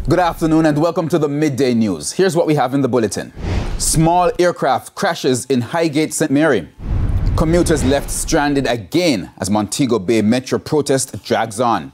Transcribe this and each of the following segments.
Good afternoon and welcome to the Midday News. Here's what we have in the bulletin. Small aircraft crashes in Highgate, St. Mary. Commuters left stranded again as Montego Bay Metro protest drags on.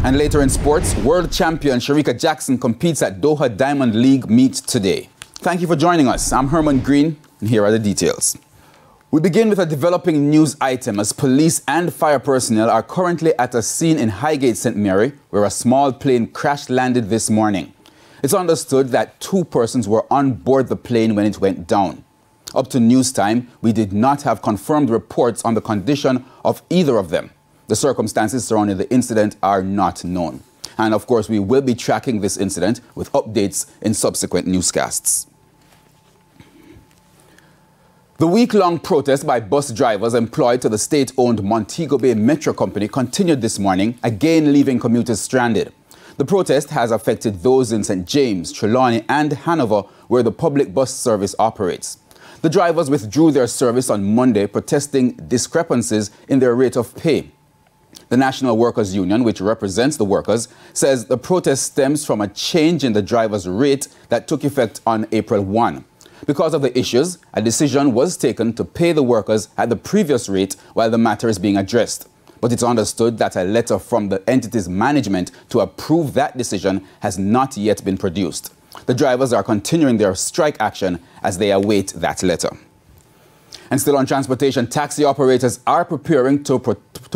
And later in sports, world champion Sharika Jackson competes at Doha Diamond League meet today. Thank you for joining us. I'm Herman Green and here are the details. We begin with a developing news item as police and fire personnel are currently at a scene in Highgate, St. Mary, where a small plane crash landed this morning. It's understood that 2 persons were on board the plane when it went down. Up to news time, we did not have confirmed reports on the condition of either of them. The circumstances surrounding the incident are not known. And of course, we will be tracking this incident with updates in subsequent newscasts. The week-long protest by bus drivers employed to the state-owned Montego Bay Metro Company continued this morning, again leaving commuters stranded. The protest has affected those in St. James, Trelawney and Hanover, where the public bus service operates. The drivers withdrew their service on Monday, protesting discrepancies in their rate of pay. The National Workers' Union, which represents the workers, says the protest stems from a change in the drivers' rate that took effect on April 1. Because of the issues, a decision was taken to pay the workers at the previous rate while the matter is being addressed. But it's understood that a letter from the entity's management to approve that decision has not yet been produced. The drivers are continuing their strike action as they await that letter. And still on transportation, taxi operators are preparing to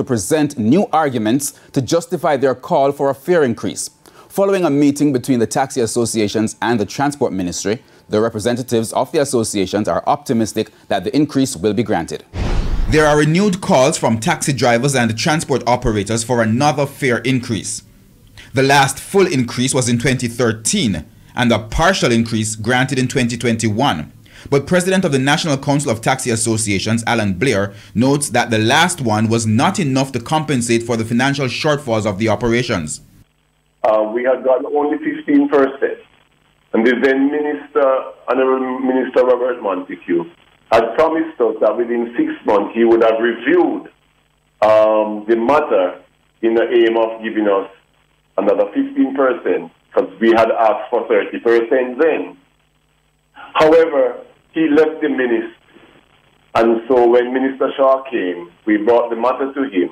present new arguments to justify their call for a fare increase. Following a meeting between the taxi associations and the Transport Ministry, the representatives of the associations are optimistic that the increase will be granted. There are renewed calls from taxi drivers and transport operators for another fare increase. The last full increase was in 2013 and a partial increase granted in 2021. But President of the National Council of Taxi Associations, Alan Blair, notes that the last one was not enough to compensate for the financial shortfalls of the operations. We had gotten only 15%. And the then Honorable Minister Robert Montague had promised us that within 6 months he would have reviewed the matter in the aim of giving us another 15%, because we had asked for 30% then. However, he left the ministry, and so when Minister Shaw came, we brought the matter to him.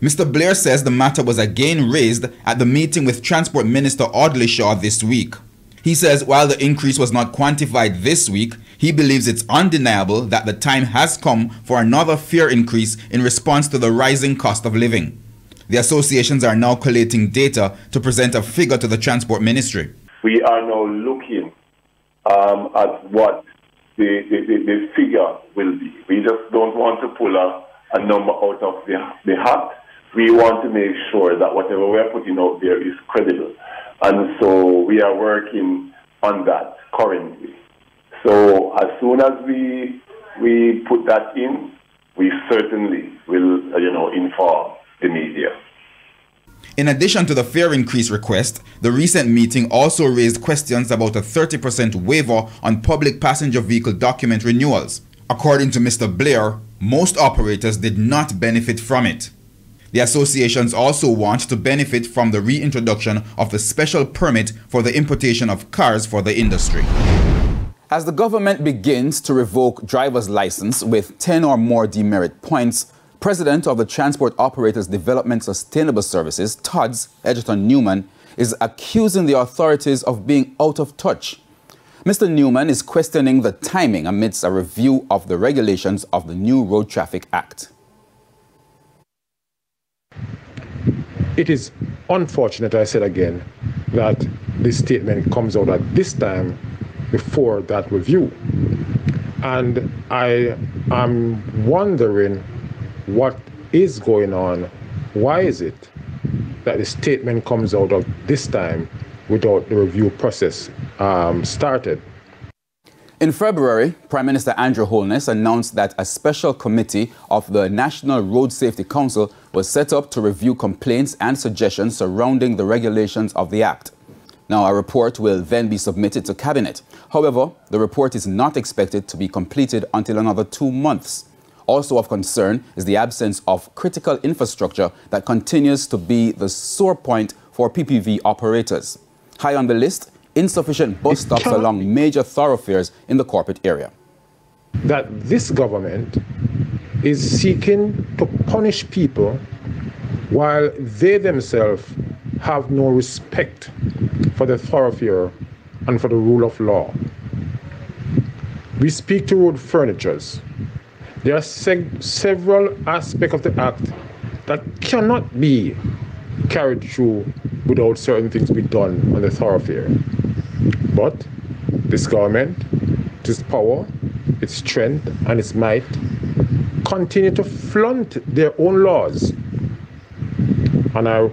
Mr. Blair says the matter was again raised at the meeting with Transport Minister Audley Shaw this week. He says while the increase was not quantified this week, he believes it's undeniable that the time has come for another fare increase in response to the rising cost of living. The associations are now collating data to present a figure to the Transport Ministry. We are now looking at what the figure will be. We just don't want to pull a number out of the hat. We want to make sure that whatever we are putting out there is credible. And so we are working on that currently. So as soon as we put that in, we certainly will, inform the media. In addition to the fare increase request, the recent meeting also raised questions about a 30% waiver on public passenger vehicle document renewals. According to Mr. Blair, most operators did not benefit from it. The associations also want to benefit from the reintroduction of the special permit for the importation of cars for the industry. As the government begins to revoke driver's license with 10 or more demerit points, President of the Transport Operators Development Sustainable Services, TODS, Edgerton Newman, is accusing the authorities of being out of touch. Mr. Newman is questioning the timing amidst a review of the regulations of the new Road Traffic Act. It is unfortunate, I said again, that this statement comes out at this time before that review. And I am wondering what is going on. Why is it that the statement comes out at this time without the review process started? In February, Prime Minister Andrew Holness announced that a special committee of the National Road Safety Council was set up to review complaints and suggestions surrounding the regulations of the Act. Now, a report will then be submitted to Cabinet. However, the report is not expected to be completed until another 2 months. Also of concern is the absence of critical infrastructure that continues to be the sore point for PPV operators. High on the list, insufficient bus stops along major thoroughfares in the corporate area. That this government is seeking to punish people while they themselves have no respect for the thoroughfare and for the rule of law. We speak to road furnitures. There are several aspects of the act that cannot be carried through without certain things being done on the thoroughfare. But this government, its power, its strength, and its might continue to flaunt their own laws. And I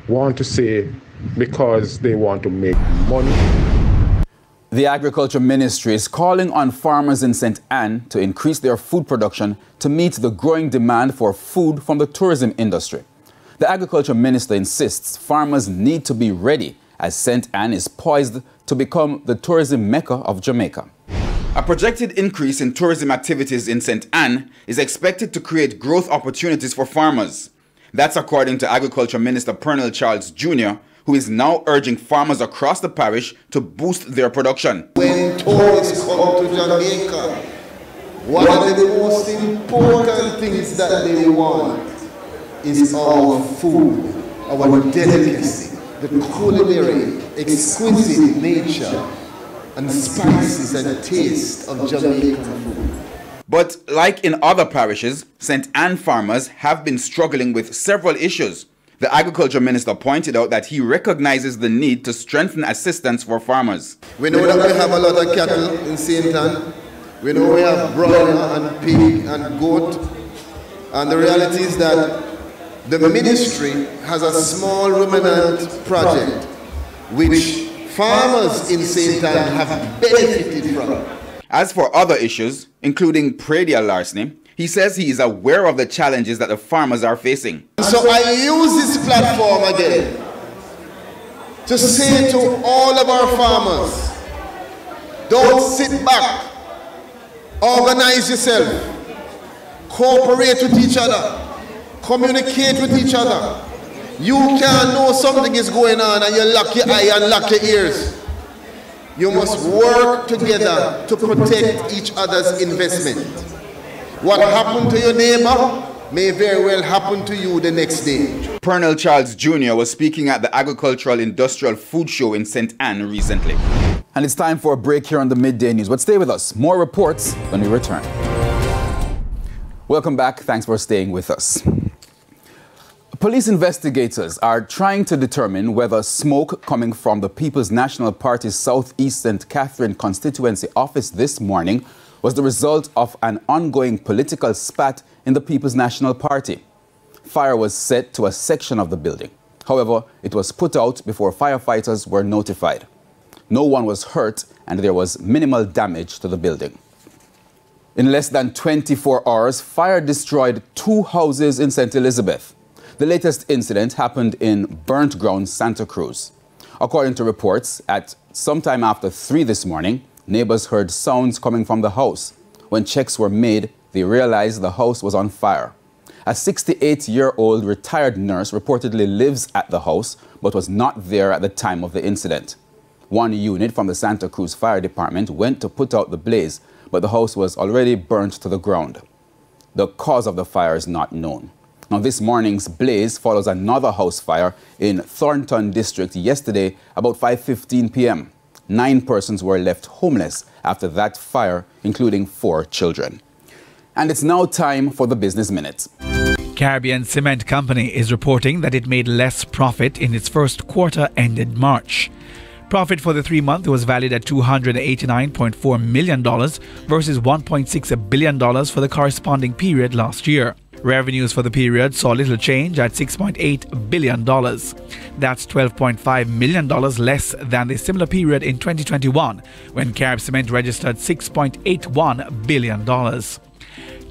want to say, because they want to make money. The Agriculture Ministry is calling on farmers in St. Ann to increase their food production to meet the growing demand for food from the tourism industry. The Agriculture Minister insists farmers need to be ready as St. Ann is poised to become the tourism mecca of Jamaica. A projected increase in tourism activities in St. Ann is expected to create growth opportunities for farmers. That's according to Agriculture Minister Colonel Charles Jr., who is now urging farmers across the parish to boost their production. When tourists come to Jamaica, one of the most important things that they want is our food, our delicacy, the culinary, exquisite nature and spices and taste of Jamaican food. But like in other parishes, St. Ann farmers have been struggling with several issues. The Agriculture Minister pointed out that he recognizes the need to strengthen assistance for farmers. We know that we have a lot of cattle in St. Ann. We know we have broiler and pig and goat. And the reality is that the ministry has a small ruminant project which farmers in St. Ann have benefited from. As for other issues, including predial larceny, he says he is aware of the challenges that the farmers are facing. So I use this platform again to say to all of our farmers, don't sit back, organize yourself, cooperate with each other, communicate with each other. You can't know something is going on and you lock your eye and lock your ears. You must work together to protect each other's investment. What happened to your neighbor may very well happen to you the next day. Colonel Charles Jr. was speaking at the Agricultural Industrial Food Show in St. Ann recently. And it's time for a break here on the Midday News. But stay with us. More reports when we return. Welcome back. Thanks for staying with us. Police investigators are trying to determine whether smoke coming from the People's National Party's Southeast St. Catherine constituency office this morning was the result of an ongoing political spat in the People's National Party. Fire was set to a section of the building. However, it was put out before firefighters were notified. No one was hurt and there was minimal damage to the building. In less than 24 hours, fire destroyed 2 houses in St. Elizabeth. The latest incident happened in burnt ground Santa Cruz. According to reports, at sometime after 3 this morning, neighbors heard sounds coming from the house. When checks were made, they realized the house was on fire. A 68-year-old retired nurse reportedly lives at the house, but was not there at the time of the incident. One unit from the Santa Cruz Fire Department went to put out the blaze, but the house was already burnt to the ground. The cause of the fire is not known. Now, this morning's blaze follows another house fire in Thornton District yesterday about 5:15 p.m. 9 persons were left homeless after that fire, including 4 children. And it's now time for the Business Minute. Caribbean Cement Company is reporting that it made less profit in its first quarter ended March. Profit for the 3 month was valued at $289.4 million versus $1.6 billion for the corresponding period last year. Revenues for the period saw little change at $6.8 billion. That's $12.5 million less than the similar period in 2021, when Carib Cement registered $6.81 billion.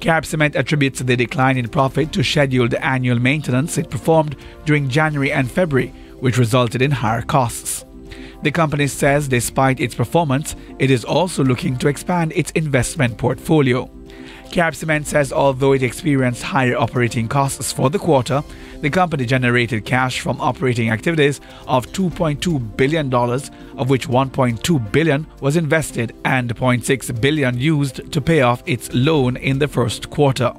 Carib Cement attributes the decline in profit to scheduled annual maintenance it performed during January and February, which resulted in higher costs. The company says despite its performance, it is also looking to expand its investment portfolio. Cap Cement says although it experienced higher operating costs for the quarter, the company generated cash from operating activities of $2.2 billion, of which $1.2 billion was invested and $0.6 billion used to pay off its loan in the first quarter.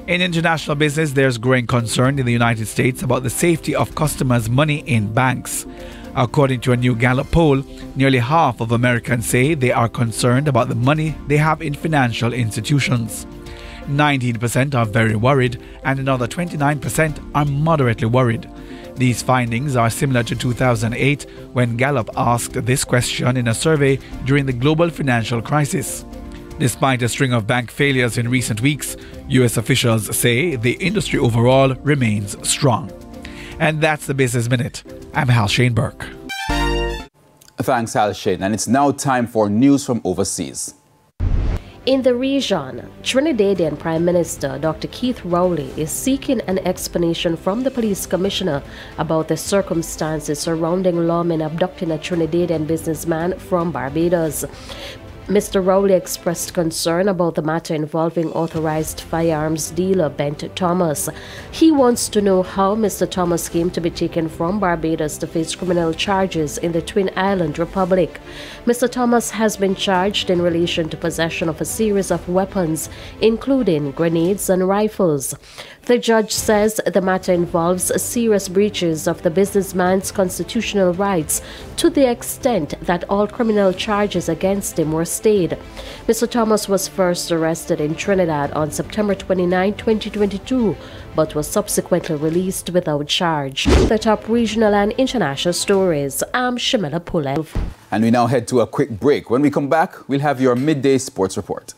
In international business, there's growing concern in the United States about the safety of customers' money in banks. According to a new Gallup poll, nearly half of Americans say they are concerned about the money they have in financial institutions. 19% are very worried and another 29% are moderately worried. These findings are similar to 2008 when Gallup asked this question in a survey during the global financial crisis. Despite a string of bank failures in recent weeks, U.S. officials say the industry overall remains strong. And that's the Business Minute. I'm Hal Shane Burke. Thanks, Hal Shane. And it's now time for news from overseas. In the region, Trinidadian Prime Minister Dr. Keith Rowley is seeking an explanation from the police commissioner about the circumstances surrounding lawmen abducting a Trinidadian businessman from Barbados. Mr. Rowley expressed concern about the matter involving authorized firearms dealer Bent Thomas. He wants to know how Mr. Thomas came to be taken from Barbados to face criminal charges in the Twin Island Republic. Mr. Thomas has been charged in relation to possession of a series of weapons, including grenades and rifles. The judge says the matter involves serious breaches of the businessman's constitutional rights to the extent that all criminal charges against him were stayed. Mr. Thomas was first arrested in Trinidad on September 29, 2022, but was subsequently released without charge. The top regional and international stories. I'm Shamila Pulev. And we now head to a quick break. When we come back, we'll have your midday sports report.